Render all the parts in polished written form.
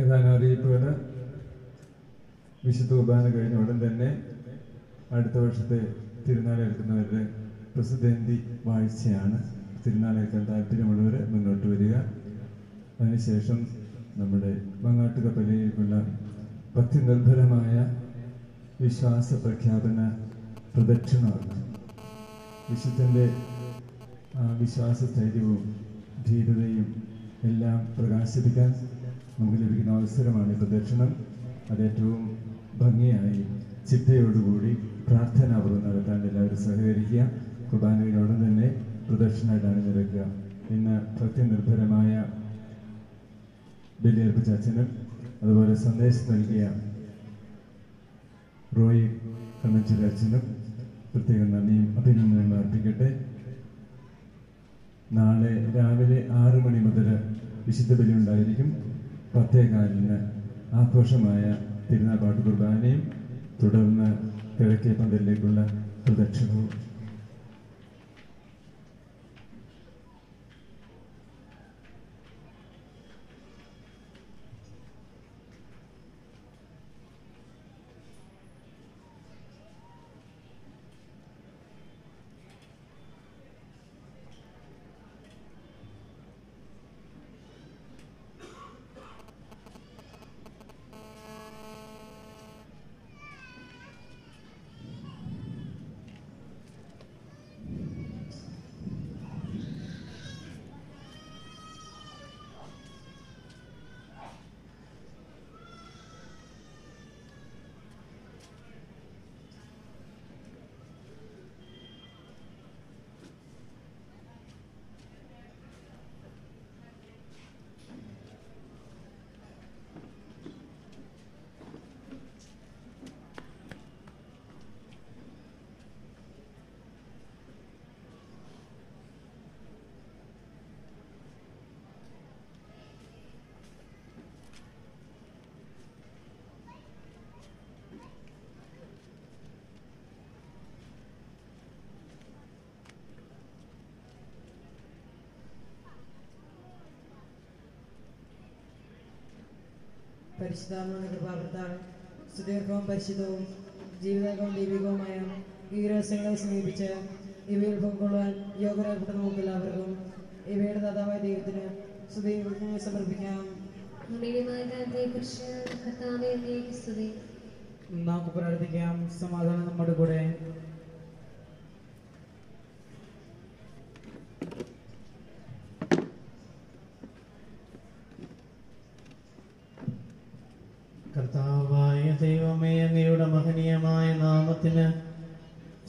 ഏതാനും അറിയിപ്പുകൾ. വിശുദ്ധ കുർബാന കഴിഞ്ഞ ഉടൻ തന്നെ അടുത്ത വർഷത്തെ തിരുനാളെടുക്കുന്നവരുടെ പ്രസിദ്ധന്തി വാഴ്ചയാണ്. തിരുനാളേക്കാൻ താല്പര്യമുള്ളവർ മുന്നോട്ട് വരിക. അതിനുശേഷം നമ്മുടെ മങ്ങാട്ടുകപ്പലിലേക്കുള്ള ഭക്തി നിർഭരമായ വിശ്വാസ പ്രഖ്യാപന പ്രദക്ഷിണമാണ്. വിശുദ്ധൻ്റെ വിശ്വാസസ്ഥൈര്യവും ധീരതയും എല്ലാം പ്രകാശിപ്പിക്കാൻ നമുക്ക് ലഭിക്കുന്ന അവസരമാണ് ഈ പ്രദക്ഷിണം. അതേറ്റവും ഭംഗിയായി ചിട്ടയോടുകൂടി പ്രാർത്ഥനാപൂർവ്വം നടത്താൻ എല്ലാവരും സഹകരിക്കുക. കുർബാനയോടൊപ്പം തന്നെ പ്രദക്ഷിണമായിട്ട് അണിനിരക്കുക. ഇന്ന് ഭക്തിനിർഭരമായ ബലിയർപ്പിച്ച അച്ഛനും അതുപോലെ സന്ദേശം നൽകിയ റോയി കണ്ണഞ്ചേരി അച്ഛനും പ്രത്യേകം നന്ദിയും അഭിനന്ദനങ്ങളും അർപ്പിക്കട്ടെ. നാളെ രാവിലെ 6 മണി മുതൽ വിശുദ്ധ ബലി ഉണ്ടായിരിക്കും. 10:15 ആഘോഷമായ തിരുനാൾ പാട്ട് കുർബാനയും തുടർന്ന് കിഴക്കേ പന്തലിലേക്കുള്ള പ്രദക്ഷിണവും. പരിശുദ്ധാത്മാവിന്റെ കൃപാവൃത്താൽ സുദീർഘവും പരിശുദ്ധവും ജീവിതവും ദൈവികവുമായ ഈ രഹസ്യങ്ങളെ സമീപിച്ച് ഇവയിൽ പങ്കുകൊള്ളുവാൻ യോഗ്യരായപ്പെട്ട നമുക്ക് എല്ലാവർക്കും ഇവയുടെ ദാതാവായ ദൈവത്തിന് സ്തുതിയെ സമർപ്പിക്കാം. നമുക്ക് പ്രാർത്ഥിക്കാം. സമാധാനം നമ്മുടെ കൂടെ. കർത്താവായ ദൈവമേ, അങ്ങയുടെ മഹനീയമായ നാമത്തിന്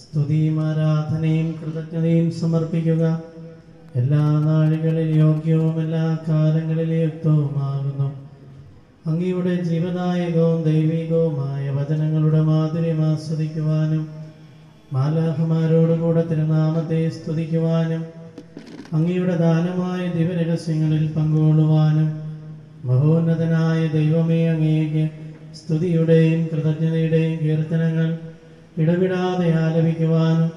സ്തുതിയും ആരാധനയും കൃതജ്ഞതയും സമർപ്പിക്കുക. എല്ലാ നാളുകളിൽ യോഗ്യവും എല്ലാ കാലങ്ങളിലും യുക്തവുമാകുന്നു. അങ്ങയുടെ ജീവദായകവും ദൈവികവുമായ വചനങ്ങളുടെ മാധുര്യം ആസ്വദിക്കുവാനും മാലാഖമാരോടുകൂടെ തിരുനാമത്തെ സ്തുതിക്കുവാനും അങ്ങയുടെ ദാനമായ ദിവ്യരഹസ്യങ്ങളിൽ പങ്കുകൊള്ളുവാനും മഹോന്നതനായ ദൈവമേ, അങ്ങേക്ക് സ്തുതിയുടെയും കൃതജ്ഞതയുടെയും കീർത്തനങ്ങൾ ഇടവിടാതെ ആലപിക്കുവാനും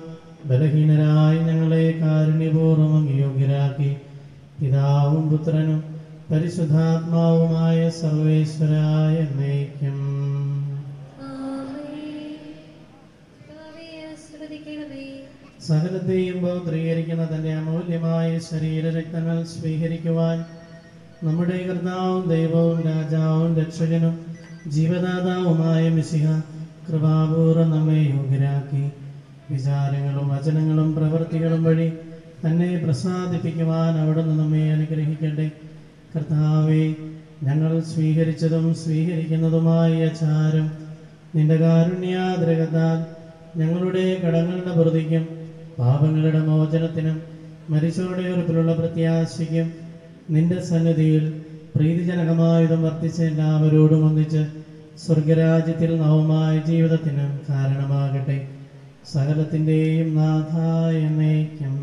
ബലഹീനരായി ഞങ്ങളെ കാരുണ്യപൂർവ്വം അങ്ങയോഗ്യരാക്കി പിതാവും പുത്രനും പരിശുദ്ധാത്മാവുമായ സർവേശ്വരായ എന്നേക്കും. സകലത്തെയും പൗത്രീകരിക്കുന്ന തന്റെ അമൂല്യമായ ശരീരരക്തങ്ങൾ സ്വീകരിക്കുവാൻ നമ്മുടെ കർത്താവും ദൈവവും രാജാവും രക്ഷകനും ജീവദാതാവുമായ മിശിഹ കൃപാപൂർവ്വം നമ്മെ യോഗ്യരാക്കി വിചാരങ്ങളും വചനങ്ങളും പ്രവൃത്തികളും വഴി തന്നെ പ്രസാദിപ്പിക്കുവാൻ അവിടുന്ന് നമ്മെ അനുഗ്രഹിക്കട്ടെ. കർത്താവേ, ഞങ്ങൾ സ്വീകരിച്ചതും സ്വീകരിക്കുന്നതുമായ ആചാരം നിന്റെ കാരുണ്യാദ്രകത്താൽ ഞങ്ങളുടെ കടങ്ങളുടെ പ്രതിക്കും പാപങ്ങളുടെ മോചനത്തിനും മരിച്ചവരുടെ ഉറപ്പിലുള്ള പ്രത്യാശയ്ക്കും നിന്റെ സന്നിധിയിൽ പ്രീതിജനകമായുധം വർത്തിച്ച എല്ലാവരോടും ഒന്നിച്ച് സ്വർഗരാജ്യത്തിൽ നവമായ ജീവിതത്തിനും കാരണമാകട്ടെ. സകലത്തിൻ്റെയും നാഥായ എന്നേക്കും.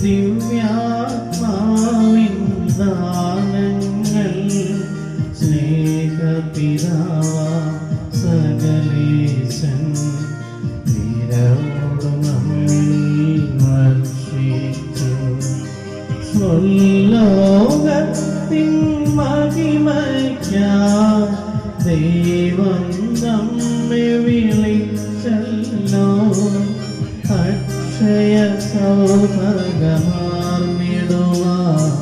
ദിവ്യാത്മാവിനാൽ പിതാവാ സകലേശൻ വീരവോടു നമ്മിൽ വർഷിച്ചു. സ്വലോകത്തിൻ മഹിമയ്ക്കായി ദൈവം നമ്മെ വിളിച്ചല്ലോ. അക്ഷയ സൗഭാഗ്യമാർന്നിടുവാൻ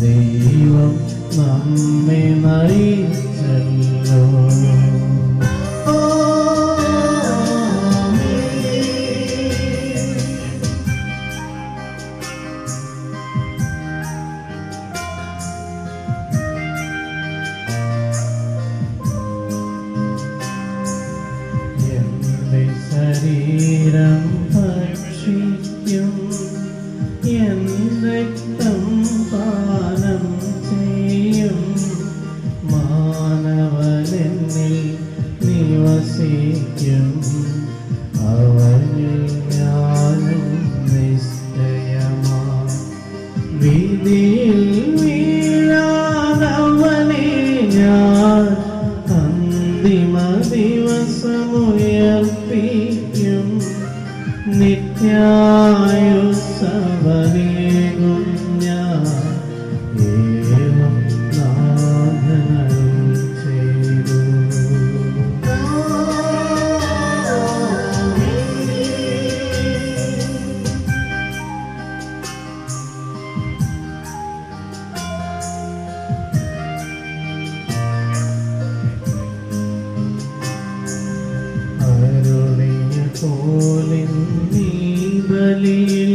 ദൈവം നമ്മെ നയിച്ചല്ലോ. എന്റെ ശരീരം ഭക്ഷിക്കും എൻ രക്തം പാനം ചെയ്യും മാനവനെന്നിൽ നിവസിക്കും അവനിൽ ഞാനും നിശ്ചയമാ. വിധിയിൽ വീഴാതവനെ ഞാൻ അന്തിമ ദിവസമുയർപ്പിക്കും. നിത്യായുസ്സവനേകും ഞാൻ ഏവം നാഥനരുൾ ചെയ്തു. അരുളിയ പോലിൻ നീ ബലിയിൽ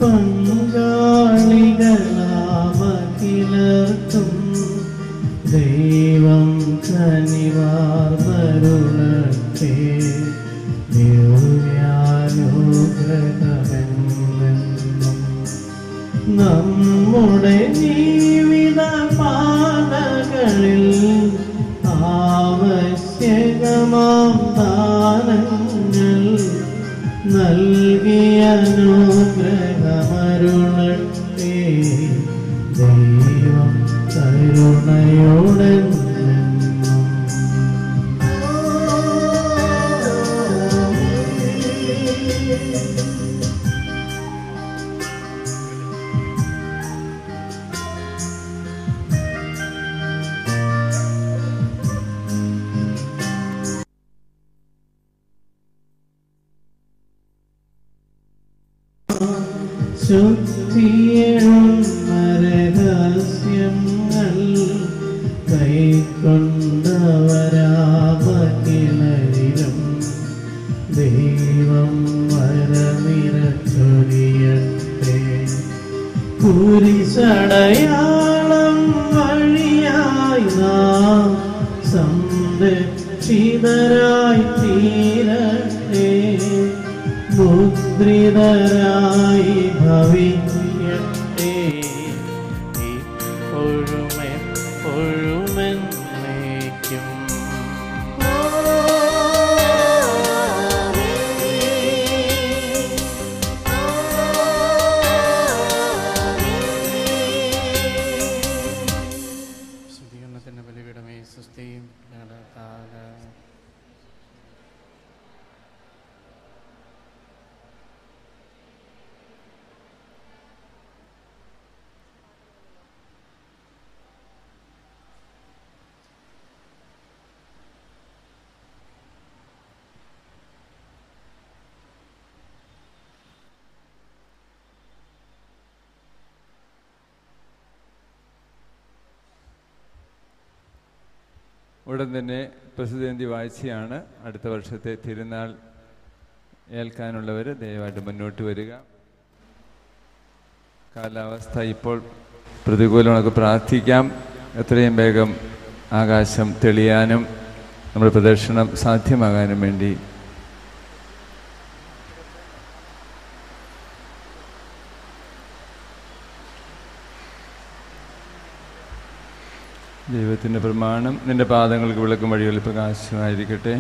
പങ്കാളികളാമഖിലർക്കും ദൈവം കനിവാർന്നരുളട്ടെ. ദിവ്യാനുഗ്രഹമെന്നും നമ്മുടെ ജീവിത പാതകളിൽ ആവശ്യകമാം ദാനങ്ങൾ നൽകിയ അനുഗ്രഹമരുളട്ടെ. ദൈവം കരുണയോടെ ശുദ്ധിയേഴും രഹസ്യങ്ങൾ കൈക്കൊണ്ടവരാമഖിലരിലും ദൈവം വരനിരച്ചൊരിയട്ടെ. കുരിശടയാളം വഴിയായി നാം സംരക്ഷിതരായി തീരട്ടെ. മുദ്രിതരായി ഭവിക്കട്ടെ ഇപ്പോഴും എപ്പോഴും എന്നേക്കും. ശുദ്ധീകരണത്തിന്റെ ബലിപീഠമേ സ്വസ്തിയും ഉടൻ തന്നെ പ്രസിദ്ധന്തി വാഴ്ചയാണ്. അടുത്ത വർഷത്തെ തിരുനാൾ ഏൽക്കാനുള്ളവർ ദയവായിട്ട് മുന്നോട്ട് വരിക. കാലാവസ്ഥ ഇപ്പോൾ പ്രതികൂലമൊക്കെ പ്രാർത്ഥിക്കാം. എത്രയും വേഗം ആകാശം തെളിയാനും നമ്മുടെ പ്രദർശനം സാധ്യമാകാനും വേണ്ടി ദൈവത്തിൻ്റെ പ്രമാണം. നിന്റെ പാദങ്ങൾക്ക് വിളക്കും വഴികളിൽ പ്രകാശമായിരിക്കട്ടെ.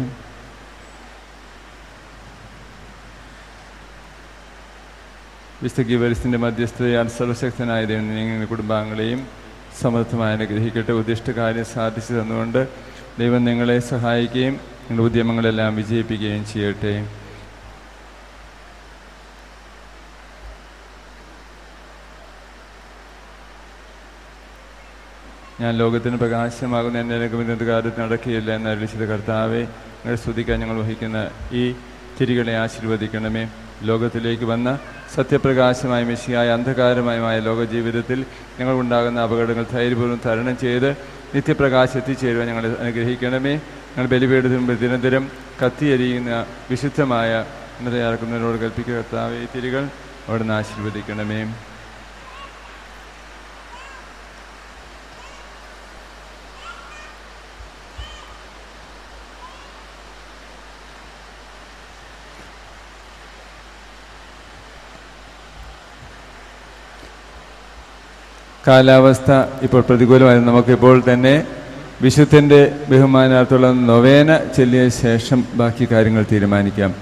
വിശുദ്ധ ഗീവർഗീസിന്റെ മധ്യസ്ഥതയാൽ സർവശക്തനായ ദൈവം നിങ്ങളുടെ കുടുംബാംഗങ്ങളെയും സമർത്ഥമായി അനുഗ്രഹിക്കട്ടെ. ഉദ്ദിഷ്ട കാര്യം സാധിച്ചു തന്നുകൊണ്ട് ദൈവം നിങ്ങളെ സഹായിക്കുകയും നിങ്ങളുടെ ഉദ്യമങ്ങളെല്ലാം വിജയിപ്പിക്കുകയും ചെയ്യട്ടെ. ഞാൻ ലോകത്തിന് പ്രകാശമാകുന്ന എന്നെ ഇന്നത്തെ കാര്യത്തിൽ നടക്കുകയില്ല എന്ന് അരുളിച്ചത് കർത്താവെ, നിങ്ങളെ സ്തുതിക്കാൻ ഞങ്ങൾ വഹിക്കുന്ന ഈ തിരികളെ ആശീർവദിക്കണമേ. ലോകത്തിലേക്ക് വന്ന സത്യപ്രകാശമായ മെസ്സിയായ അന്ധകാരമയമായ ലോകജീവിതത്തിൽ ഞങ്ങളുണ്ടാകുന്ന അപകടങ്ങൾ ധൈര്യപൂർവ്വം തരണം ചെയ്ത് നിത്യപ്രകാശം എത്തിച്ചേരുവാൻ ഞങ്ങളെ അനുഗ്രഹിക്കണമേ. ഞങ്ങൾ ബലിപീഠത്തിന് മുമ്പ് നിരന്തരം കത്തിയെരിയുന്ന വിശുദ്ധമായ തയ്യാറാക്കുന്നതിനോട് കൽപ്പിക്കുക കർത്താവെ, ഈ തിരികൾ അവിടെ നിന്ന് ആശീർവദിക്കണമേ. കാലാവസ്ഥ ഇപ്പോൾ പ്രതികൂലമായി നമുക്കിപ്പോൾ തന്നെ വിശുദ്ധൻ്റെ ബഹുമാനാർത്ഥമുള്ള നൊവേന ചൊല്ലിയ ശേഷം ബാക്കി കാര്യങ്ങൾ തീരുമാനിക്കാം.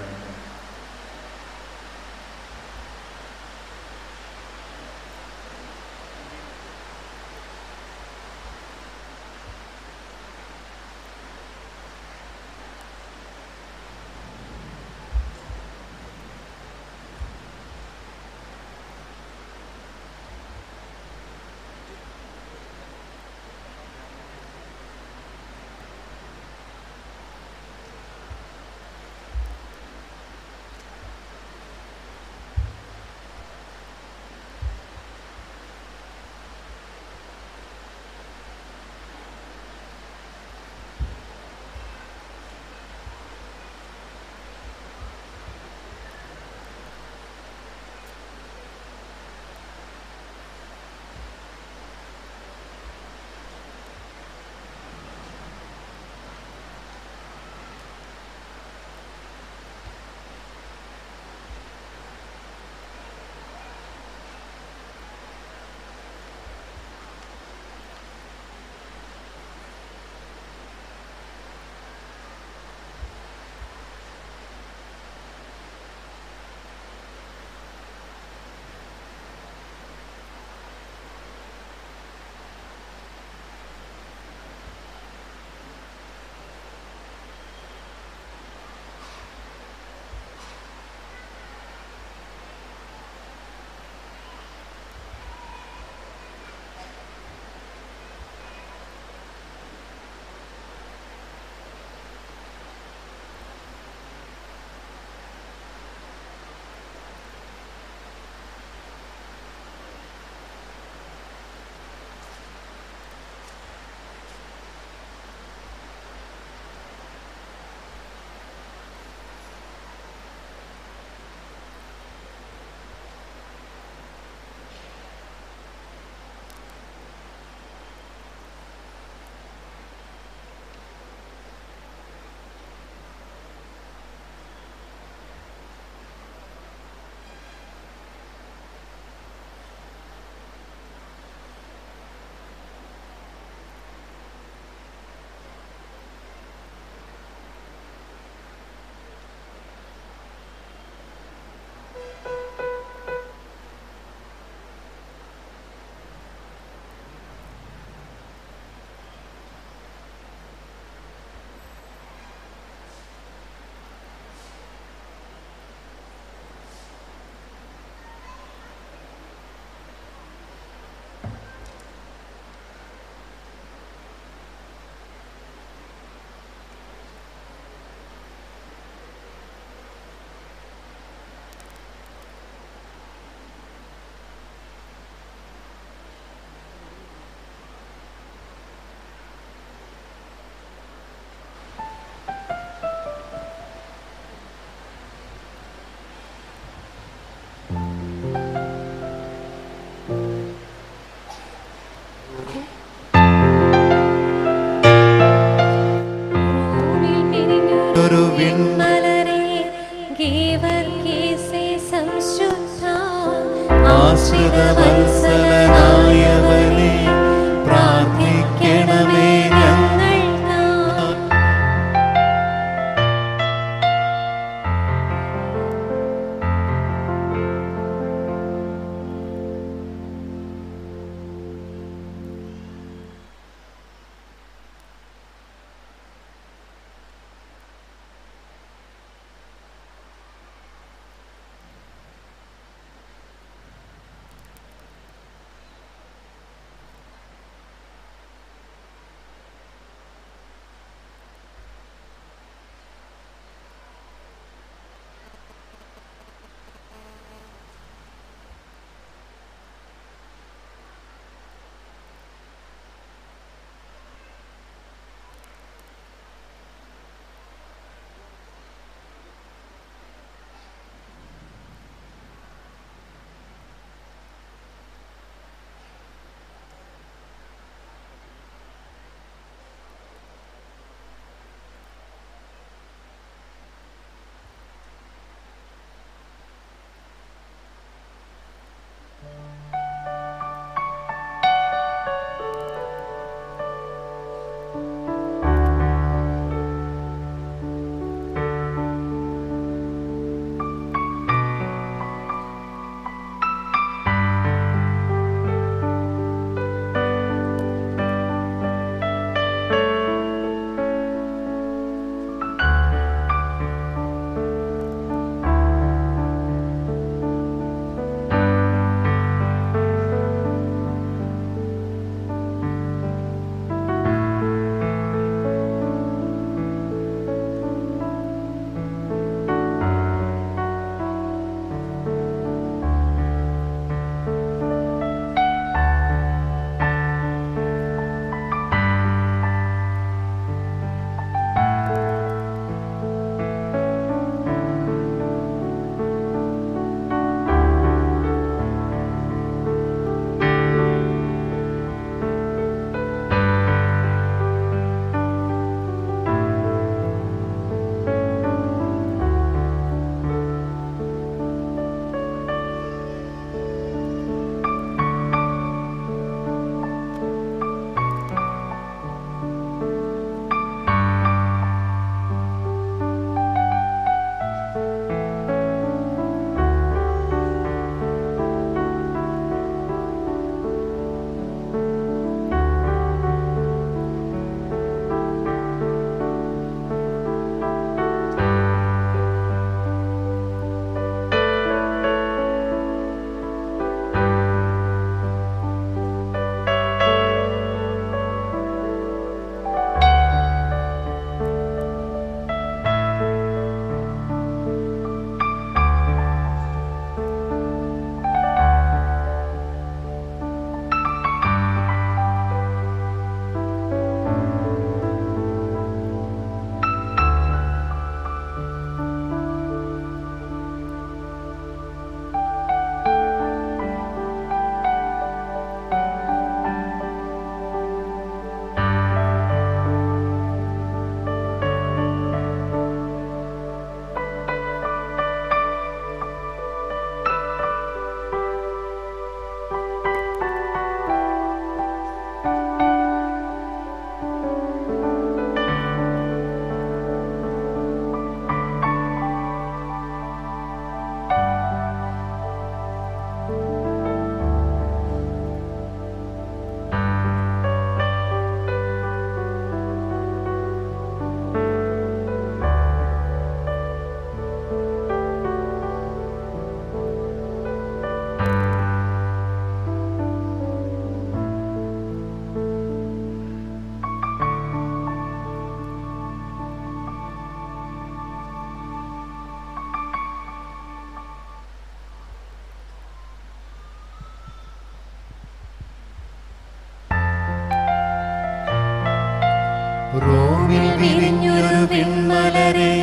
ഭൂമിൽ വിരിഞ്ഞൊരു വിൺമലരെ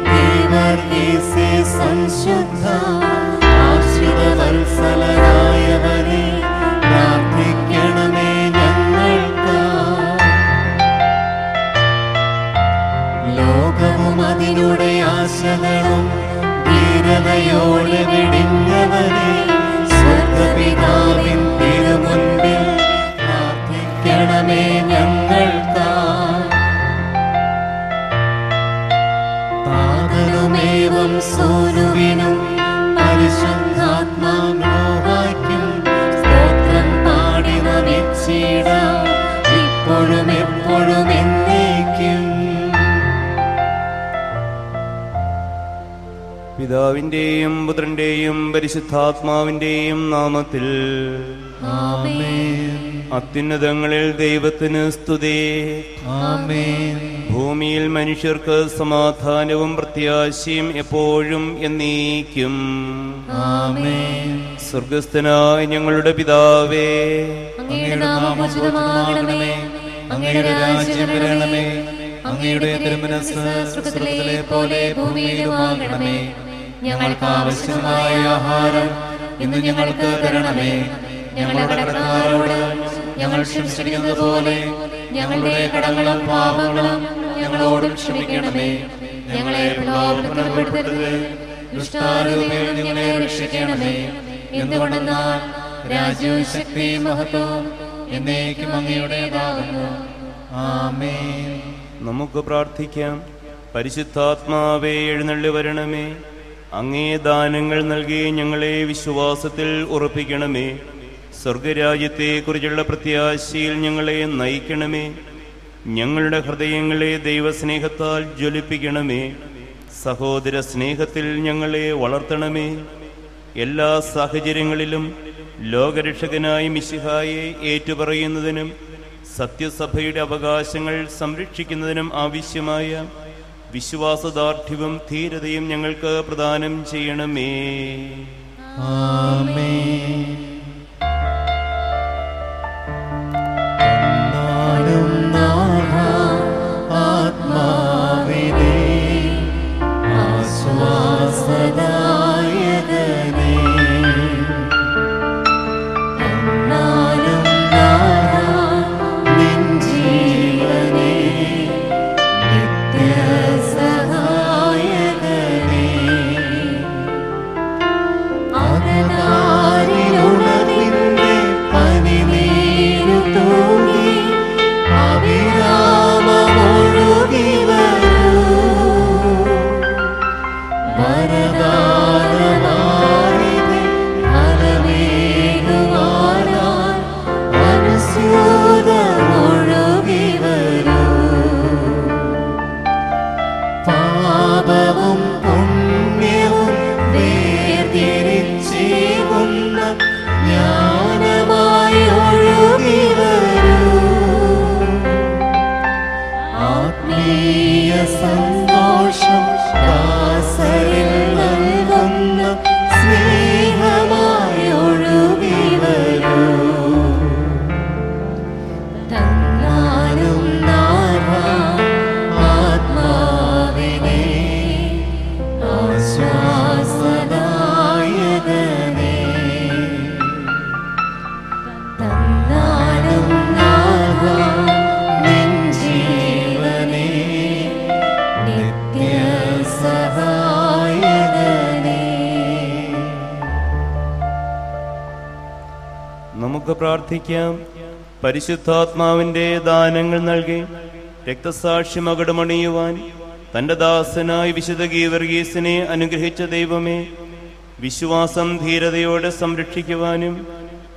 ഗീവർഗീസേ സംശുദ്ധ ആശ്രിത വത്സലനായവനെ പ്രാർത്ഥിക്കണമേ ഞങ്ങൾക്ക്. ലോകവും അതിനുടെ ആശകളും ധീരതയോടെ വെടിഞ്ഞവനെ സ്വർഗപിതാവിൻ തിരുമുൻപിൽ പ്രാർത്ഥിക്കണമേ ഞങ്ങൾക്ക്. താതനുമേവം സോനുവിനും പരിശുദ്ധാത്മാവിനും സ്തോത്രം പാടി നമിച്ചിടാം ഇപ്പോഴും എപ്പോഴും എന്നേക്കും. പിതാവിന്റെയും പുത്രന്റെയും പരിശുദ്ധാത്മാവിന്റെയും നാമത്തിൽ ആമേൻ. അത്യുന്നതങ്ങളിൽ ദൈവത്തിന് സ്തുതി. ആമേൻ. ഭൂമിയിൽ മനുഷ്യർക്ക് സമാധാനവും പ്രത്യാശയും എപ്പോഴും എന്നേക്കും. ആമേൻ. സ്വർഗസ്ഥനായ ഞങ്ങളുടെ പിതാവേ, അങ്ങയുടെ നാമം ഉചിതമാകണമേ, അങ്ങയുടെ രാജ്യം വരണമേ, അങ്ങയുടെ തിരുമനസ്സ് സ്വർഗ്ഗത്തിലെ പോലെ ഭൂമിയിലുമാകണമേ. ഞങ്ങൾക്ക് ആവശ്യമായ ആഹാരം ഇന്ന് ഞങ്ങൾക്ക് തരണമേ. ഞങ്ങളുടെ കടക്കാരോട് ഞങ്ങൾ ക്ഷമിച്ചിരിക്കുന്നത് പോലെ ഞങ്ങളുടെ കടങ്ങളും പാപങ്ങളും ഞങ്ങളോടും ക്ഷമിക്കണമേ. ഞങ്ങളെ പ്രലോഭനത്തിൽ ഉൾപ്പെടുത്തരുത്, ദുഷ്ടാരൂപിയിൽ ഞങ്ങളെ രക്ഷിക്കണമേ. എന്തുകൊണ്ടെന്നാൽ രാജ്യവും ശക്തിയും മഹത്വവും എന്നേക്കും അങ്ങയുടേതാകുന്നു. ആമേൻ. നമുക്ക് പ്രാർത്ഥിക്കാം. പരിശുദ്ധാത്മാവേ എഴുന്നള്ളി വരണമേ. അങ്ങേ ദാനങ്ങൾ നൽകി ഞങ്ങളെ വിശ്വാസത്തിൽ ഉറപ്പിക്കണമേ. സ്വർഗരാജ്യത്തെക്കുറിച്ചുള്ള പ്രത്യാശയിൽ ഞങ്ങളെ നയിക്കണമേ. ഞങ്ങളുടെ ഹൃദയങ്ങളെ ദൈവസ്നേഹത്താൽ ജ്വലിപ്പിക്കണമേ. സഹോദര സ്നേഹത്തിൽ ഞങ്ങളെ വളർത്തണമേ. എല്ലാ സാഹചര്യങ്ങളിലും ലോകരക്ഷകനായ മിശിഹായെ ഏറ്റുപറയുന്നതിനും സത്യസഭയുടെ അവകാശങ്ങൾ സംരക്ഷിക്കുന്നതിനും ആവശ്യമായ വിശ്വാസദാർഢ്യവും ധീരതയും ഞങ്ങൾക്ക് പ്രദാനം ചെയ്യണമേ. ആമേൻ. ആത്മാവിനെ ആശ്വാസദായകനേ, നിൻ ജീവനേ നിത്യസഹായകനേ, അകതാരിലുണർവിന്റെ പനിനീരു തൂകി അവിരാമമൊഴുകി വരൂ. വരദാനമാരിതേ ഫലമേകുവാനായി അനുസ്യൂതമൊഴുകി വരൂ. പാപവും പുണ്യവും വേർതിരിച്ചേകുന്ന ജ്ഞാനമായി ഒഴുകി വരൂ. ആത്മീയ സന്തോഷം ദാസരിൽ നൽകുന്ന സ്നേഹമായി ഒഴുകി വരൂ. തന്നാലും നാഥ ആത്മാവിനെ ആശ്വാസദായകനേ, തന്നാലും നാഥ നിൻ ജീവനേ നിത്യസഹായകനേ. നമുക്ക് പ്രാർത്ഥിക്കാം. പരിശുദ്ധാത്മാവിന്റെ ദാനങ്ങൾ നൽകി രക്തസാക്ഷ്യമകടമണിയുവാൻ തന്റെ ദാസനായി വിശുദ്ധ ഗീവർഗീസിനെ അനുഗ്രഹിച്ച ദൈവമേ, വിശ്വാസം ധീരതയോടെ സംരക്ഷിക്കുവാനും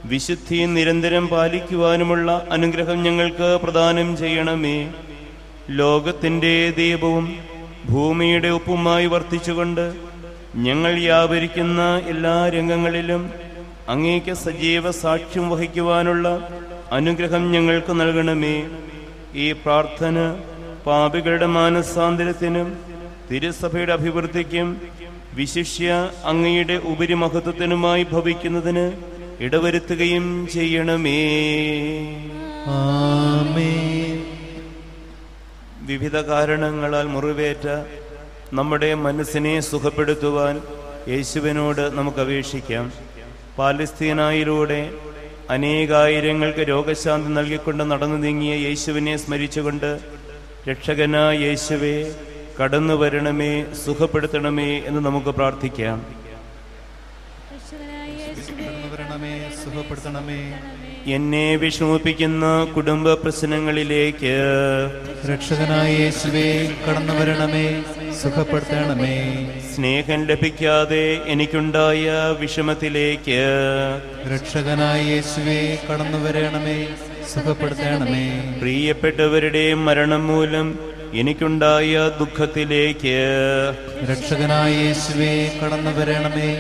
വിശുദ്ധി നിരന്തരം പാലിക്കുവാനുമുള്ള അനുഗ്രഹം ഞങ്ങൾക്ക് പ്രദാനം ചെയ്യണമേ. ലോകത്തിന്റെ ദീപവും ഭൂമിയുടെ ഉപ്പുമായി വർത്തിച്ചുകൊണ്ട് ഞങ്ങൾ വ്യാപരിക്കുന്ന എല്ലാ രംഗങ്ങളിലും അങ്ങേക്ക് സജീവ സാക്ഷ്യം വഹിക്കുവാനുള്ള അനുഗ്രഹം ഞങ്ങൾക്ക് നൽകണമേ. ഈ പ്രാർത്ഥന പാപികളുടെ മാനസാന്തരത്തിനും തിരുസഭയുടെ അഭിവൃദ്ധിക്കും വിശിഷ്യ അങ്ങയുടെ ഉപരിമഹത്വത്തിനുമായി ഭവിക്കുന്നതിന് ഇടവരുത്തുകയും ചെയ്യണമേ. ആമേൻ. വിവിധ കാരണങ്ങളാൽ മുറിവേറ്റ നമ്മുടെ മനസ്സിനെ സുഖപ്പെടുത്തുവാൻ യേശുവിനോട് നമുക്ക് അപേക്ഷിക്കാം. പാലസ്തീനായിലൂടെ അനേകായിരങ്ങൾക്ക് രോഗശാന്തി നൽകിക്കൊണ്ട് നടന്നു നീങ്ങിയ യേശുവിനെ സ്മരിച്ചുകൊണ്ട്, രക്ഷകനായ യേശുവേ, കടന്നു വരണമേ, സുഖപ്പെടുത്തണമേ എന്ന് നമുക്ക് പ്രാർത്ഥിക്കാം. സുഖപ്പെടുത്തണമേ. എന്നെ വിഷമിപ്പിക്കുന്ന കുടുംബ പ്രശ്നങ്ങളിലേക്ക് രക്ഷകനായ യേശുവേ, കടന്നു വരണമേ, സുഖപ്പെടുത്തണമേ. സ്നേഹം ലഭിക്കാതെ എനിക്കുണ്ടായ വിഷമത്തിലേക്ക് രക്ഷകനായ യേശുവേ, കടന്നു വരണമേ, സുഖപ്പെടുത്തണമേ. പ്രിയപ്പെട്ടവരുടെ മരണം മൂലം എനിക്കുണ്ടായ ദുഃഖത്തിലേക്ക് രക്ഷകനായ യേശുവേ, കടന്നു വരണമേ,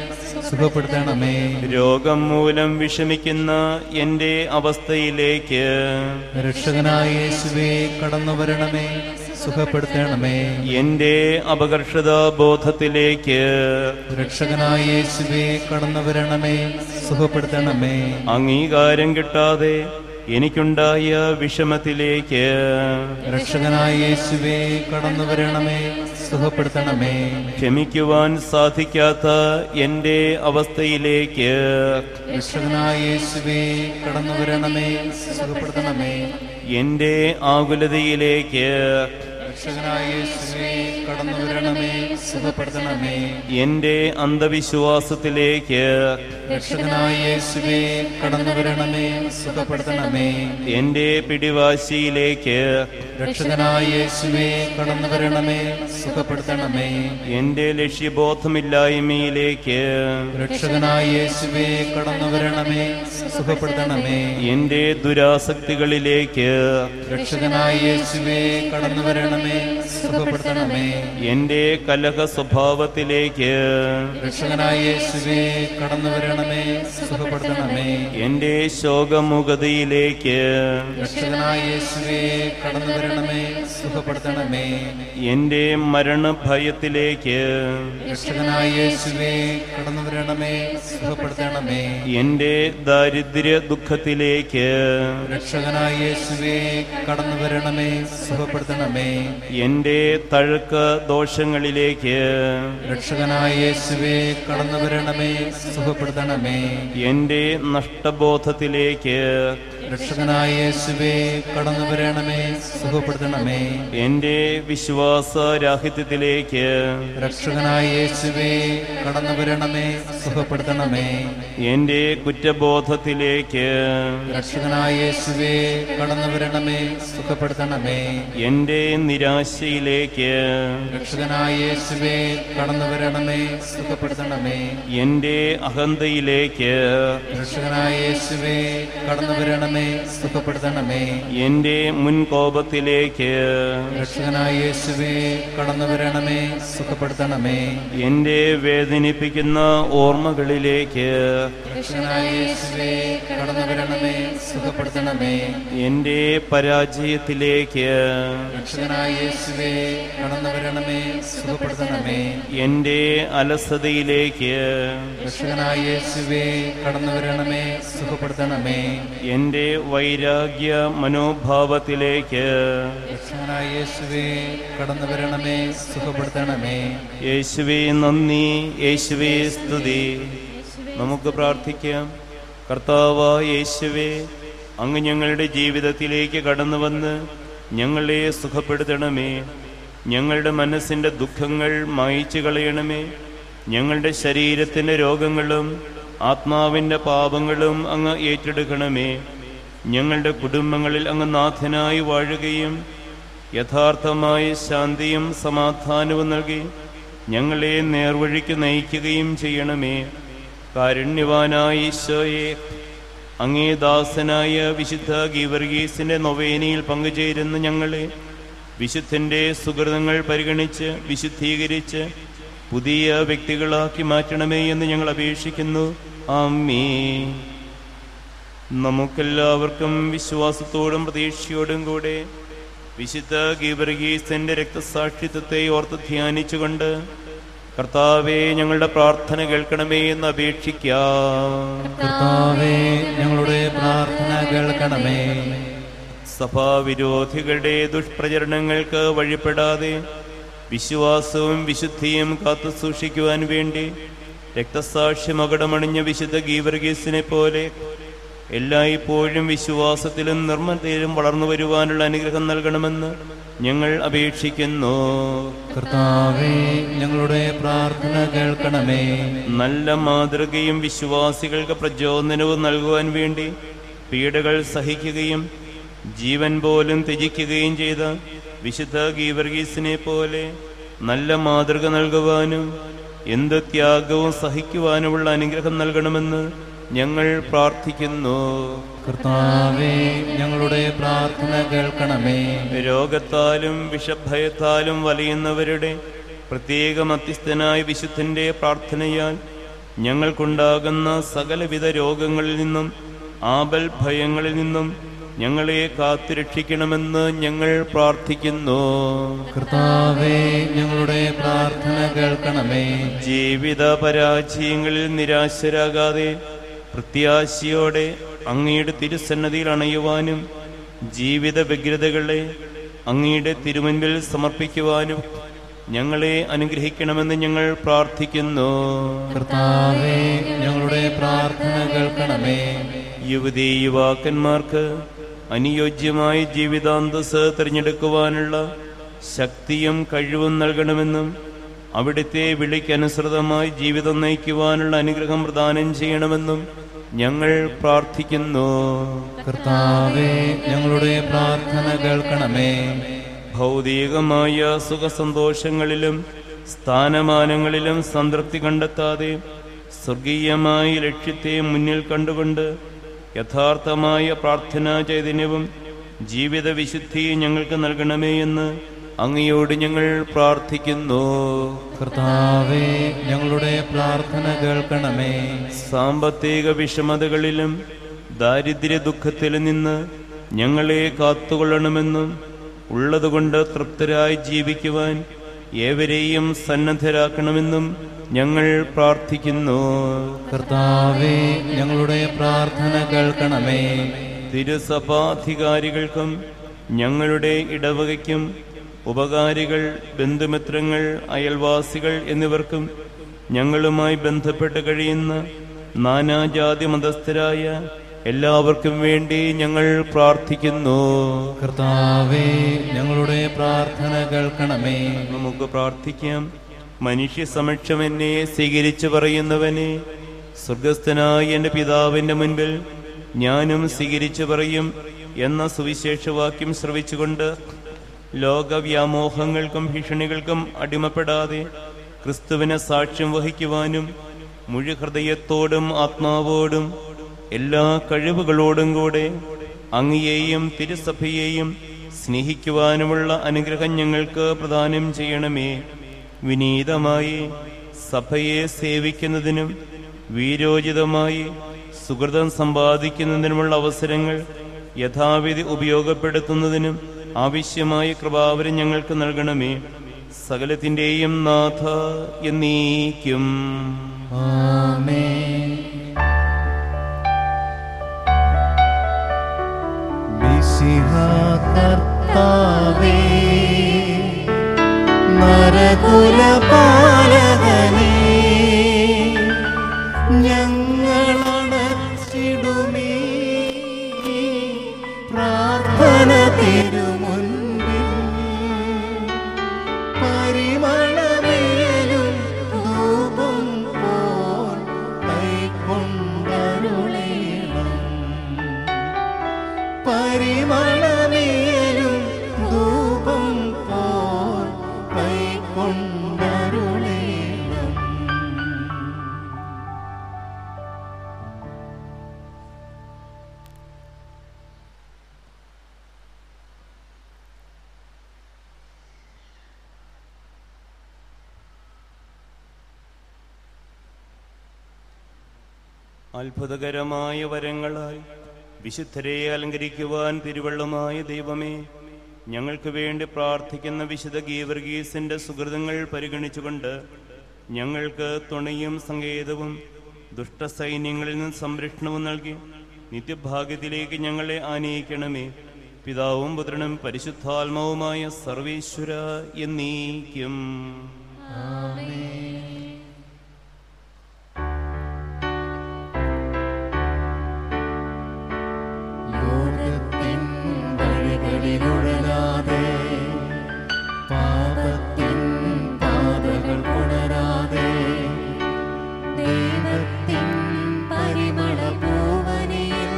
സുഖപ്പെടുത്തണമേ. രോഗം മൂലം വിഷമിക്കുന്ന എൻ്റെ അവസ്ഥയിലേക്ക് രക്ഷകനായ യേശുവേ, കടന്നു വരണമേ, സുഖപ്പെടുത്തണമേ. എൻ്റെ അപകർഷതാ ബോധത്തിലേക്ക് രക്ഷകനായ യേശുവേ, കടന്നു വരണമേ, സുഖപ്പെടുത്തണമേ. അംഗീകാരം കിട്ടാതെ എനിക്കുണ്ടായ വിഷമത്തിലേക്ക് രക്ഷകനായ യേശുവേ, കടന്നു വരണമേ, സുഖപ്പെടുത്തണമേ. ക്ഷമിക്കുവാൻ സാധിക്കാത്ത എൻ്റെ അവസ്ഥയിലേക്ക് രക്ഷകനായ യേശുവേ, കടന്നു വരണമേ, സുഖപ്പെടുത്തണമേ. എൻ്റെ ആകുലതയിലേക്ക് രക്ഷകനായ യേശുവേ, കടന്നു വരണമേ, സുഖപ്പെടുത്തണമേ. എൻ്റെ അന്ധവിശ്വാസത്തിലേക്ക് രക്ഷകനായ യേശുവേ, കടന്നു വരണമേ, സുഖപ്പെടുത്തണമേ. എൻ്റെ പിടിവാശിയിലേക്ക് രക്ഷകനായ യേശുവേ, കടന്നു വരണമേ, സുഖപ്പെടുത്തണമേ. എൻ്റെ ലക്ഷ്യബോധമില്ലായ്മയിലേക്ക് രക്ഷകനായ യേശുവേ, കടന്നു വരണമേ, സുഖപ്പെടുത്തണമേ. എൻ്റെ ദുരാസക്തികളിലേക്ക് രക്ഷകനായ യേശുവേ, കടന്നു വരണമേ, സുഖപ്പെടുത്തണമേ. എൻ്റെ കലഹ സ്വഭാവത്തിലേക്ക് രക്ഷകനായ യേശുവേ, കടന്നു വരണമേ, സുഖപ്പെടുത്തണമേ. എൻ്റെ ശോകമുഖതയിലേക്ക് രക്ഷകനായ യേശുവേ, കടന്നു വരണമേ, സുഖപ്പെടുത്തണമേ. എൻ്റെ മരണഭയത്തിലേക്ക് രക്ഷകനായ യേശുവേ, കടന്നു വരണമേ, സുഖപ്പെടുത്തണമേ. എൻ്റെ ദാരിദ്ര്യ ദുഃഖത്തിലേക്ക് രക്ഷകനായ യേശുവേ, കടന്നു വരണമേ, സുഖപ്പെടുത്തണമേ. എൻ്റെ തഴക്ക ദോഷങ്ങളിലേക്ക് രക്ഷകനായ യേശുവേ, കടന്നു വരണമേ, സുഖപ്പെടുത്തണമേ. എൻ്റെ നഷ്ടബോധത്തിലേക്ക് രക്ഷകനായ യേശുവേ, കടന്നു വരണമേ, സുഖപ്പെടുത്തണമേ. എൻ്റെ വിശ്വാസരാഹിത്യത്തിലേക്ക് രക്ഷകനായ യേശുവേ, കടന്നു വരണമേ, സുഖപ്പെടുത്തണമേ. എൻ്റെ കുറ്റബോധത്തിലേക്ക് രക്ഷകനായ യേശുവേ, കടന്നു വരണമേ, സുഖപ്പെടുത്തണമേ. എൻ്റെ നിരാശയിലേക്ക് രക്ഷകനായ യേശുവേ, കടന്നു വരണമേ, സുഖപ്പെടുത്തണമേ. എൻ്റെ അഹന്തയിലേക്ക് രക്ഷകനായ യേശുവേ, കടന്നു വരണമേ, സുഖപ്പെടുത്തണമേ. എൻ്റെ മുൻകോപത്തിലേക്ക് രക്ഷകനായ യേശുവേ, കടന്നു വരണമേ, സുഖപ്പെടുത്തണമേ. എൻ്റെ വേദനിപ്പിക്കുന്ന ഓർമ്മകളിലേക്ക് രക്ഷകനായ യേശുവേ, കടന്നു വരണമേ, സുഖപ്പെടുത്തണമേ. എൻ്റെ പരാജയത്തിലേക്ക് രക്ഷകനായ യേശുവേ, കടന്നു വരണമേ, സുഖപ്പെടുത്തണമേ. എൻ്റെ അലസതയിലേക്ക് രക്ഷകനായ യേശുവേ, കടന്നു വരണമേ, സുഖപ്പെടുത്തണമേ. എൻ്റെ വൈരാഗ്യ മനോഭാവത്തിലേക്ക് രക്ഷകനായ യേശുവേ, കടന്നു വരണമേ, സുഖപ്പെടുത്തണമേ. യേശുവേ നന്ദി, യേശുവേ സ്തുതി. നമുക്ക് പ്രാർത്ഥിക്കാം. കർത്താവായ യേശുവേ, അങ്ങ് ഞങ്ങളുടെ ജീവിതത്തിലേക്ക് കടന്നു വന്ന് ഞങ്ങളെ സുഖപ്പെടുത്തണമേ. ഞങ്ങളുടെ മനസ്സിൻ്റെ ദുഃഖങ്ങൾ മായ്ച്ചു കളയണമേ. ഞങ്ങളുടെ ശരീരത്തിൻ്റെ രോഗങ്ങളും ആത്മാവിൻ്റെ പാപങ്ങളും അങ്ങ് ഏറ്റെടുക്കണമേ. ഞങ്ങളുടെ കുടുംബങ്ങളിൽ അങ്ങ് നാഥനായി വാഴുകയും യഥാർത്ഥമായ ശാന്തിയും സമാധാനവും നൽകി ഞങ്ങളെ നേർവഴിക്ക് നയിക്കുകയും ചെയ്യണമേ. കാരുണ്യവാനായ ഈശോയെ, അങ്ങേ ദാസനായ വിശുദ്ധ ഗീവർഗീസിൻ്റെ നൊവേനയിൽ പങ്കുചേരുന്ന ഞങ്ങളെ വിശുദ്ധൻ്റെ സുഹൃതങ്ങൾ പരിഗണിച്ച് വിശുദ്ധീകരിച്ച് പുതിയ വ്യക്തികളാക്കി മാറ്റണമേ എന്ന് ഞങ്ങൾ അപേക്ഷിക്കുന്നു. ആമേൻ. നമുക്കെല്ലാവർക്കും വിശ്വാസത്തോടും പ്രതീക്ഷയോടും കൂടെ വിശുദ്ധ ഗീവർഗീസിന്റെ രക്തസാക്ഷിത്വത്തെ ഓർത്ത് ധ്യാനിച്ചുകൊണ്ട് കർത്താവേ, ഞങ്ങളുടെ പ്രാർത്ഥന കേൾക്കണമേ എന്ന് അപേക്ഷിക്കാം. കർത്താവേ, ഞങ്ങളുടെ പ്രാർത്ഥന കേൾക്കണമേ. സഭാവിരോധികളുടെ ദുഷ്പ്രചരണങ്ങൾക്ക് വഴിപ്പെടാതെ വിശ്വാസവും വിശുദ്ധിയും കാത്തു സൂക്ഷിക്കുവാൻ വേണ്ടി രക്തസാക്ഷ്യമകടമണിഞ്ഞ വിശുദ്ധ ഗീവർഗീസിനെ പോലെ എല്ലായ്പ്പോഴും വിശ്വാസത്തിലും നിർമ്മലതയിലും വളർന്നു വരുവാനുള്ള അനുഗ്രഹം നൽകണമെന്ന് ഞങ്ങൾ അപേക്ഷിക്കുന്നു. കർത്താവേ, ഞങ്ങളുടെ പ്രാർത്ഥന കേൾക്കണമേ. നല്ല മാതൃകയും വിശ്വാസികൾക്ക് പ്രചോദനവും നൽകുവാൻ വേണ്ടി പീഡകൾ സഹിക്കുകയും ജീവൻ പോലും ത്യജിക്കുകയും ചെയ്ത വിശുദ്ധ ഗീവർഗീസിനെ പോലെ നല്ല മാതൃക നൽകുവാനും എന്ത് ത്യാഗവും സഹിക്കുവാനുമുള്ള അനുഗ്രഹം നൽകണമെന്ന് ഞങ്ങൾ പ്രാർത്ഥിക്കുന്നു. കർത്താവേ, ഞങ്ങളുടെ പ്രാർത്ഥന കേൾക്കണമേ. രോഗത്താലും വിഷഭയത്താലും വലയുന്നവരുടെ പ്രത്യേക മധ്യസ്ഥനായ വിശുദ്ധന്റെ പ്രാർത്ഥനയാൽ ഞങ്ങൾക്കുണ്ടാകുന്ന സകലവിധ രോഗങ്ങളിൽ നിന്നും ആപൽ ഭയങ്ങളിൽ നിന്നും ഞങ്ങളെ കാത്തുരക്ഷിക്കണമെന്ന് ഞങ്ങൾ പ്രാർത്ഥിക്കുന്നു. കർത്താവേ, ഞങ്ങളുടെ പ്രാർത്ഥന കേൾക്കണമേ. ജീവിത പരാജയങ്ങളിൽ നിരാശരാകാതെ പ്രത്യാശയോടെ അങ്ങയുടെ തിരുസന്നതിയിൽ അണയുവാനും ജീവിത വ്യഗ്രതകളെ അങ്ങയുടെ തിരുമുൻപിൽ സമർപ്പിക്കുവാനും ഞങ്ങളെ അനുഗ്രഹിക്കണമെന്ന് ഞങ്ങൾ പ്രാർത്ഥിക്കുന്നു. കർത്താവേ, ഞങ്ങളുടെ പ്രാർത്ഥന കേൾക്കണമേ. യുവതീ യുവാക്കന്മാർക്ക് അനുയോജ്യമായ ജീവിതാന്തസ് തിരഞ്ഞെടുക്കുവാനുള്ള ശക്തിയും കഴിവും നൽകണമെന്നും അവിടുത്തെ വിളിക്കനുസൃതമായി ജീവിതം നയിക്കുവാനുള്ള അനുഗ്രഹം പ്രദാനം ചെയ്യണമെന്നും ഞങ്ങൾ പ്രാർത്ഥിക്കുന്നു. കർത്താവേ, ഞങ്ങളുടെ പ്രാർത്ഥന കേൾക്കണമേ. ഭൗതികമായ സുഖസന്തോഷങ്ങളിലും സ്ഥാനമാനങ്ങളിലും സംതൃപ്തി കണ്ടെത്താതെ സ്വർഗീയമായ ലക്ഷ്യത്തെ മുന്നിൽ കണ്ടുകൊണ്ട് യഥാർത്ഥമായ പ്രാർത്ഥനാ ചൈതന്യവും ജീവിത വിശുദ്ധിയും ഞങ്ങൾക്ക് നൽകണമേ എന്ന് അങ്ങയോട് ഞങ്ങൾ പ്രാർത്ഥിക്കുന്നു. കർത്താവേ, ഞങ്ങളുടെ പ്രാർത്ഥന കേൾക്കണമേ. സാമ്പത്തിക വിഷമതകളിലും ദാരിദ്ര്യ ദുഃഖത്തിലും നിന്ന് ഞങ്ങളെ കാത്തുകൊള്ളണമെന്നും ഉള്ളതുകൊണ്ട് തൃപ്തരായി ജീവിക്കുവാൻ ഏവരെയും സന്നദ്ധരാക്കണമെന്നും ഞങ്ങൾ പ്രാർത്ഥിക്കുന്നു. കർത്താവേ, ഞങ്ങളുടെ പ്രാർത്ഥന കേൾക്കണമേ. തിരുസഭാധികാരികൾക്കും ഞങ്ങളുടെ ഇടവകയ്ക്കും ഉപകാരികൾ, ബന്ധുമിത്രങ്ങൾ, അയൽവാസികൾ എന്നിവർക്കും ഞങ്ങളുമായി ബന്ധപ്പെട്ട് കഴിയുന്ന നാനാജാതി മതസ്ഥരായ എല്ലാവർക്കും വേണ്ടി ഞങ്ങൾ പ്രാർത്ഥിക്കുന്നു. കർത്താവേ, ഞങ്ങളുടെ പ്രാർത്ഥന കേൾക്കണമേ. നമുക്ക് പ്രാർത്ഥിക്കാം. മനുഷ്യ സമക്ഷം എന്നെ സ്വീകരിച്ചു പറയുന്നവനെ സ്വർഗസ്ഥനായ എൻ്റെ പിതാവിൻ്റെ മുൻപിൽ ഞാനും സ്വീകരിച്ചു പറയും എന്ന സുവിശേഷവാക്യം ശ്രവിച്ചുകൊണ്ട് ലോകവ്യാമോഹങ്ങൾക്കും ഭീഷണികൾക്കും അടിമപ്പെടാതെ ക്രിസ്തുവിനെ സാക്ഷ്യം വഹിക്കുവാനും മുഴുഹൃദയത്തോടും ആത്മാവോടും എല്ലാ കഴിവുകളോടും കൂടെ അങ്ങയെയും തിരുസഭയെയും സ്നേഹിക്കുവാനുമുള്ള അനുഗ്രഹം ഞങ്ങൾക്ക് പ്രദാനം ചെയ്യണമേ. വിനീതമായി സഭയെ സേവിക്കുന്നതിനും വീരോചിതമായി സുഹൃതം സമ്പാദിക്കുന്നതിനുമുള്ള അവസരങ്ങൾ യഥാവിധി ഉപയോഗപ്പെടുത്തുന്നതിനും ആവശ്യമായ കൃപാവരം ഞങ്ങൾക്ക് നൽകണമേ. സകലത്തിൻ്റെയും നാഥ എന്നേക്കും. ആമേൻ. മിശിഹാ കർത്താവേ, നരകുലപാലകനേ, ഞങ്ങളണച്ചിടുമീ പ്രാർത്ഥന തിരുമുൻപിൽ. പരിമളമേലും ധൂപം പോൽ കൈക്കൊണ്ടരുളേണം. പരിമളമേലും ധൂപം പോൽ കൈക്കൊണ്ടരുളേണം. അത്ഭുതകരമായ വരങ്ങളാൽ വിശുദ്ധരെ അലങ്കരിക്കുവാൻ തിരുവള്ളമായ ദൈവമേ, ഞങ്ങൾക്ക് വേണ്ടി പ്രാർത്ഥിക്കുന്ന വിശുദ്ധ ഗീവർഗീസിന്റെ സുഹൃതങ്ങൾ പരിഗണിച്ചുകൊണ്ട് ഞങ്ങൾക്ക് തുണയും സങ്കേതവും ദുഷ്ടസൈന്യങ്ങളിൽ നിന്ന് സംരക്ഷണവും നൽകി നിത്യഭാഗ്യത്തിലേക്ക് ഞങ്ങളെ ആനയിക്കണമേ. പിതാവും പുത്രനും പരിശുദ്ധാത്മാവുമായ സർവേശ്വര എന്നീക്കും. ലോകത്തിൻ വഴികളിലുഴലാതെ പാപത്തിൻ പാതകൾ പുണരാതെ ദൈവത്തിൻ പരിമള പൂവനിയിൽ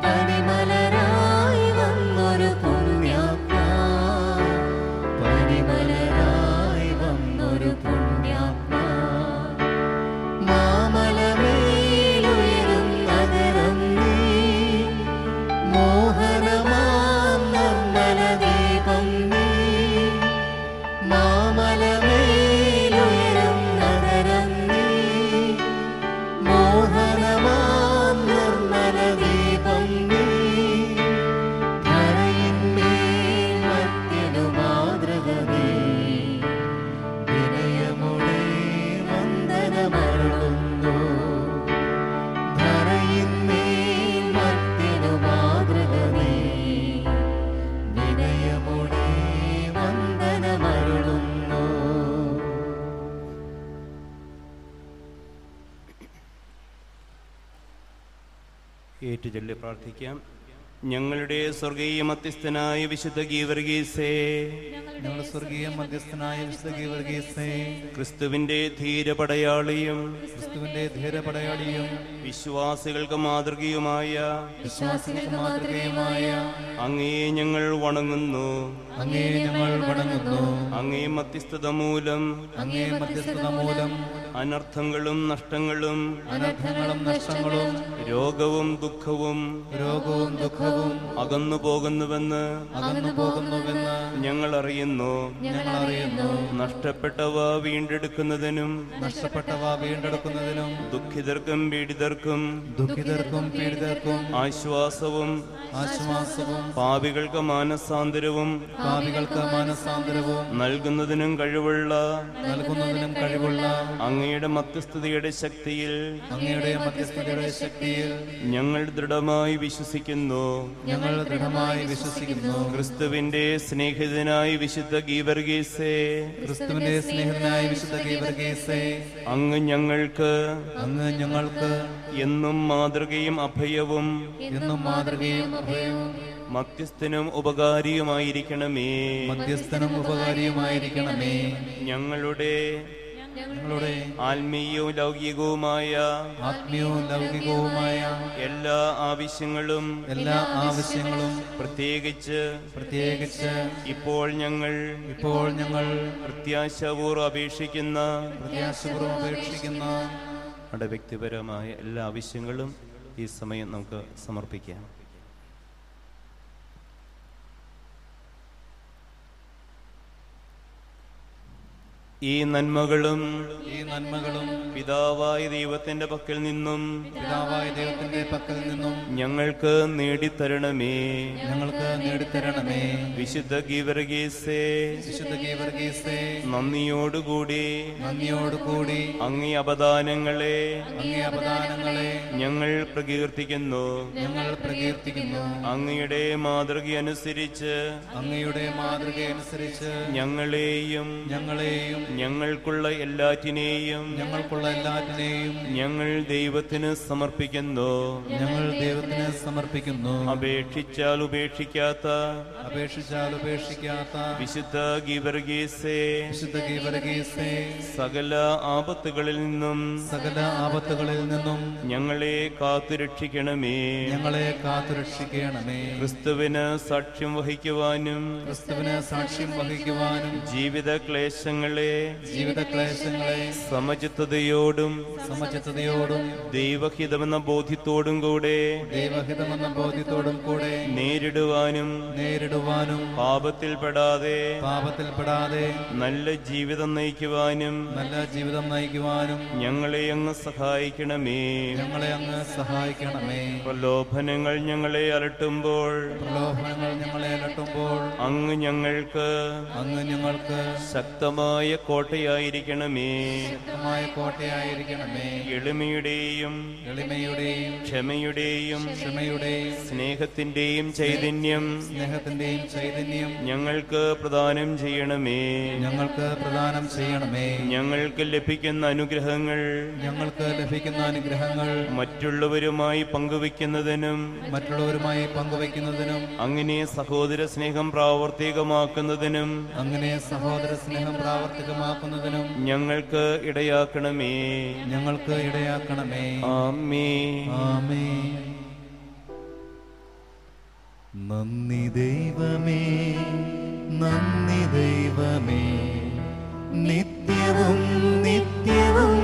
പരിമലരായി വന്നൊരു പുണ്യാത്മാ, പരിമലരായി വന്നൊരു പുണ്യാത്മാ, മാമലമേലുയരും നഗരം നീ, മോഹനമാം നിർമ്മല ദീപം നീ, മാമലമേലുയരും നഗരം നീ, മോഹനമാം നിർമ്മല ദീപം നീ, ധരയിന്മേൽ മർത്യനു മാതൃക നീ, വിനയമോടെ വന്ദനമരുളുന്നു, ധരയിന്മേൽ മർത്യനു മാതൃക നീ, വിനയമോടെ വന്ദനമരുളുന്നു. ഏറ്റുചൊല്ലി പ്രാർത്ഥിക്കാം. ഞങ്ങളുടെ സ്വർഗീയ മധ്യസ്ഥനായ വിശുദ്ധ ഗീവർഗീസേ, ഞങ്ങളുടെ സ്വർഗീയ മധ്യസ്ഥനായ വിശുദ്ധ ഗീവർഗീസേ, ക്രിസ്തുവിന്റെ ധീരപടയാളിയും ക്രിസ്തുവിന്റെ ധീരപടയാളിയും വിശ്വാസികൾക്ക് മാതൃകയുമായ വിശ്വാസികൾക്ക് മാതൃകയുമായ അങ്ങയെ ഞങ്ങൾ വണങ്ങുന്നു. അങ്ങേ ഞങ്ങൾ വണങ്ങുന്നു. അങ്ങേ മധ്യസ്ഥത മൂലം അങ്ങേ മധ്യസ്ഥത മൂലം അനർത്ഥങ്ങളും നഷ്ടങ്ങളും അനർത്ഥങ്ങളും നഷ്ടങ്ങളും രോഗവും ദുഃഖവും അകന്നു പോകുന്നുവെന്ന് ഞങ്ങൾ അറിയുന്നു. നഷ്ടപ്പെട്ടവ വീണ്ടെടുക്കുന്നതിനും ദുഃഖിതർക്കും പീഡിതർക്കും ആശ്വാസവും പാപികൾക്ക് മാനസാന്തരവും നൽകുന്നതിനും കഴിവുള്ള അങ്ങയുടെ മധ്യസ്ഥതയുടെ ശക്തിയിൽ ഞങ്ങൾ ദൃഢമായി വിശ്വസിക്കുന്നു. ക്രിസ്തുവിന്റെ സ്നേഹിതനായ വിശുദ്ധ ഗീവർഗീസേ, അങ്ങ് ഞങ്ങൾക്ക് എന്നും മാതൃകയും അഭയവും മധ്യസ്ഥനും ഉപകാരിയുമായിരിക്കണമേ. ഞങ്ങളുടെ ആത്മീയവും ലൗകികവുമായ എല്ലാ ആവശ്യങ്ങളും പ്രത്യേകിച്ച് ഇപ്പോൾ ഞങ്ങൾ പ്രത്യാശപൂർവ്വം അപേക്ഷിക്കുന്ന നമ്മുടെ വ്യക്തിപരമായ എല്ലാ ആവശ്യങ്ങളും ഈ സമയം നമുക്ക് സമർപ്പിക്കാം. ഈ നന്മകളും പിതാവായ ദൈവത്തിന്റെ പക്കൽ നിന്നും ഞങ്ങൾക്ക് നേടിത്തരണമേ. വിശുദ്ധ ഗീവർഗീസേ, നന്ദിയോടുകൂടി അങ്ങേ അപദാനങ്ങളെ ഞങ്ങൾ പ്രകീർത്തിക്കുന്നു. അങ്ങയുടെ മാതൃകയനുസരിച്ച് ഞങ്ങളെയും ഞങ്ങൾക്കുള്ള എല്ലാറ്റിനെയും ഞങ്ങൾ ദൈവത്തിന് സമർപ്പിക്കുന്നു. അപേക്ഷിച്ചാൽ ഉപേക്ഷിക്കാത്ത വിശുദ്ധ ഗീവർഗീസേ, സകല ആപത്തുകളിൽ നിന്നും ഞങ്ങളെ കാത്തുരക്ഷിക്കണമേ. ക്രിസ്തുവിന് സാക്ഷ്യം വഹിക്കുവാനും ജീവിത ക്ലേശങ്ങളെ സമചിത്തതയോടും ദൈവഹിതമെന്ന ബോധ്യത്തോടും കൂടെ നേരിടുവാനും പാപത്തിൽപ്പെടാതെ നല്ല ജീവിതം നയിക്കുവാനും ഞങ്ങളെ അങ്ങ് സഹായിക്കണമേ. പ്രലോഭനങ്ങൾ ഞങ്ങളെ അലട്ടുമ്പോൾ അങ്ങ് ഞങ്ങൾക്ക് ശക്തമായ കോട്ടയായിരിക്കണമേ. ശക്തമായ കോട്ടയായിരിക്കണമേ. എളിമയുടെയും ക്ഷമയുടെയും സ്നേഹത്തിന്റെയും ചൈതന്യം ഞങ്ങൾക്ക് പ്രദാനം ചെയ്യണമേ. ഞങ്ങൾക്ക് ലഭിക്കുന്ന അനുഗ്രഹങ്ങൾ മറ്റുള്ളവരുമായി പങ്കുവെക്കുന്നതിനും അങ്ങനെ സഹോദര സ്നേഹം പ്രാവർത്തികമാക്കുന്നതിനും ഞങ്ങൾക്ക് ഇടയാക്കണമേ. ആമേൻ. നന്ദി ദൈവമേ, നന്ദി ദൈവമേ, നിത്യവും നിത്യവും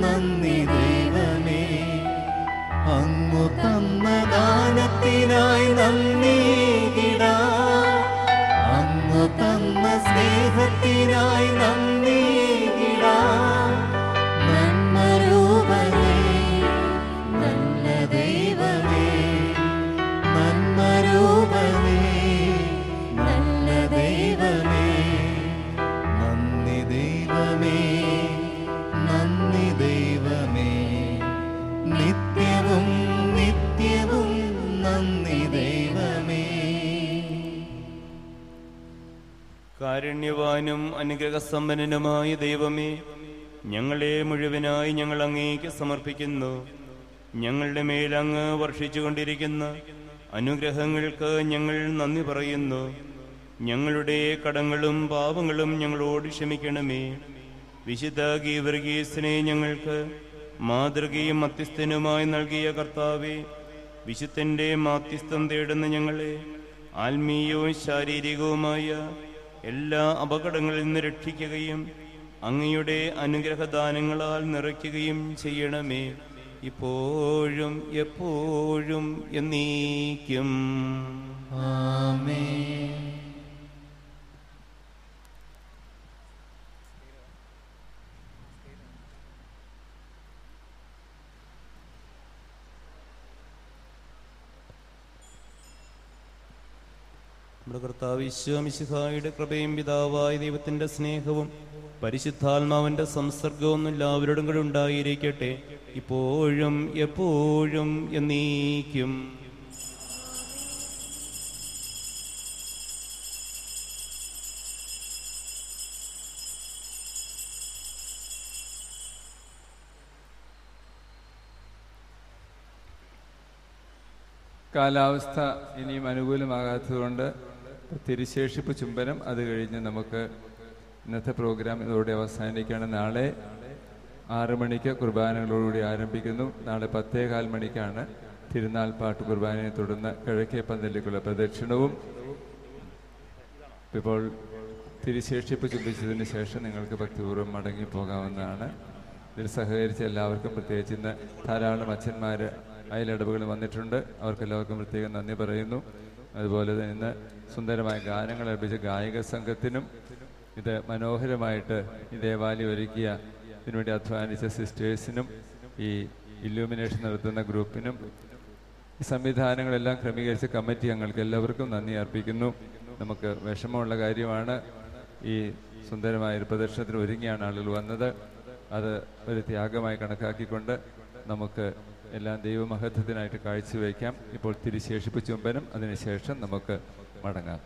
നന്ദി ദൈവമേ. അങ്ങു തന്ന ദാനത്തിനായി നന്ദിയിടാം, അങ്ങു തന്ന സ്നേഹത്തിനായി നന്ദിയിടാം. നന്മരൂപമേ, നല്ല ദൈവമേ, നന്മരൂപമേ, നല്ല ദൈവമേ. നന്ദി ദൈവമേ, നന്ദി ദൈവമേ, നിത്യവും നിത്യവും നന്ദി ദൈവമേ. കാരുണ്യവാനും അനുഗ്രഹസമ്പന്നനുമായ ദൈവമേ, ഞങ്ങളെ മുഴുവനായി ഞങ്ങൾ അങ്ങേക്ക് സമർപ്പിക്കുന്നു. ഞങ്ങളുടെ മേൽ അങ്ങ് വർഷിച്ചുകൊണ്ടിരിക്കുന്ന അനുഗ്രഹങ്ങൾക്ക് ഞങ്ങൾ നന്ദി പറയുന്നു. ഞങ്ങളുടെ കടങ്ങളും പാപങ്ങളും ഞങ്ങളോട് ക്ഷമിക്കണമേ. വിശുദ്ധ ഗീവർഗീസിനെ ഞങ്ങൾക്ക് മാതൃകയും മധ്യസ്ഥനുമായി നൽകിയ കർത്താവേ, വിശുദ്ധന്റെ മാധ്യസ്ഥം തേടുന്ന ഞങ്ങളെ ആത്മീയവും ശാരീരികവുമായ എല്ലാ അപകടങ്ങളിൽ നിന്ന് രക്ഷിക്കുകയും അങ്ങയുടെ അനുഗ്രഹദാനങ്ങളാൽ നിറയ്ക്കുകയും ചെയ്യണമേ, ഇപ്പോഴും എപ്പോഴും എന്നേക്കും. ആമേൻ. നമ്മുടെ കർത്താവ് ഈശോ മിശിഹായുടെ കൃപയും പിതാവായ ദൈവത്തിന്റെ സ്നേഹവും പരിശുദ്ധാത്മാവിന്റെ സംസർഗവും എല്ലാവരോടും കൂടെ ഉണ്ടായിരിക്കട്ടെ, ഇപ്പോഴും എപ്പോഴും എന്നേക്കും. കാലാവസ്ഥ ഇനിയും അനുകൂലമാകാത്തതുകൊണ്ട് തിരുശേഷിപ്പ് ചുംബനം, അത് കഴിഞ്ഞ് നമുക്ക് ഇന്നത്തെ പ്രോഗ്രാം ഇതോടെ അവസാനിക്കുകയാണ്. നാളെ 6 മണിക്ക് കുർബാനകളോടുകൂടി ആരംഭിക്കുന്നു. നാളെ 10:15 മണിക്കാണ് തിരുനാൾ പാട്ട് കുർബാനയെ തുടർന്ന് കിഴക്കേ പന്തലിലേക്കുള്ള പ്രദക്ഷിണവും. ഇപ്പോൾ തിരുശേഷിപ്പ് ചുംബിച്ചതിന് ശേഷം നിങ്ങൾക്ക് ഭക്തിപൂർവ്വം മടങ്ങിപ്പോകാവുന്നതാണ്. ഇതിൽ സഹകരിച്ച എല്ലാവർക്കും, പ്രത്യേകിച്ച് ഇന്ന് ധാരാളം അച്ഛന്മാർ അയലിടവുകൾ വന്നിട്ടുണ്ട്, അവർക്കെല്ലാവർക്കും പ്രത്യേകം നന്ദി പറയുന്നു. അതുപോലെ തന്നെ ഇന്ന് സുന്ദരമായ ഗാനങ്ങൾ ലഭിച്ച ഗായക സംഘത്തിനും, ഇത് മനോഹരമായിട്ട് ഈ ദേവാലയം ഒരുക്കിയ ഇതിനുവേണ്ടി അധ്വാനിച്ച സിസ്റ്റേഴ്സിനും, ഈ ഇല്യൂമിനേഷൻ നടത്തുന്ന ഗ്രൂപ്പിനും, ഈ സംവിധാനങ്ങളെല്ലാം ക്രമീകരിച്ച കമ്മിറ്റി അംഗങ്ങൾക്ക് എല്ലാവർക്കും നന്ദി അർപ്പിക്കുന്നു. നമുക്ക് വിഷമമുള്ള കാര്യമാണ്, ഈ സുന്ദരമായ ഒരു പ്രദർശനത്തിന് ഒരുങ്ങിയാണ് ആളുകൾ വന്നത്. അത് ഒരു ത്യാഗമായി കണക്കാക്കിക്കൊണ്ട് നമുക്ക് എല്ലാം ദൈവമഹത്വത്തിനായിട്ട് കാഴ്ചവെക്കാം. ഇപ്പോൾ തിരുശേഷിപ്പ് ചുംബനം, അതിനുശേഷം നമുക്ക് മടങ്ങാം.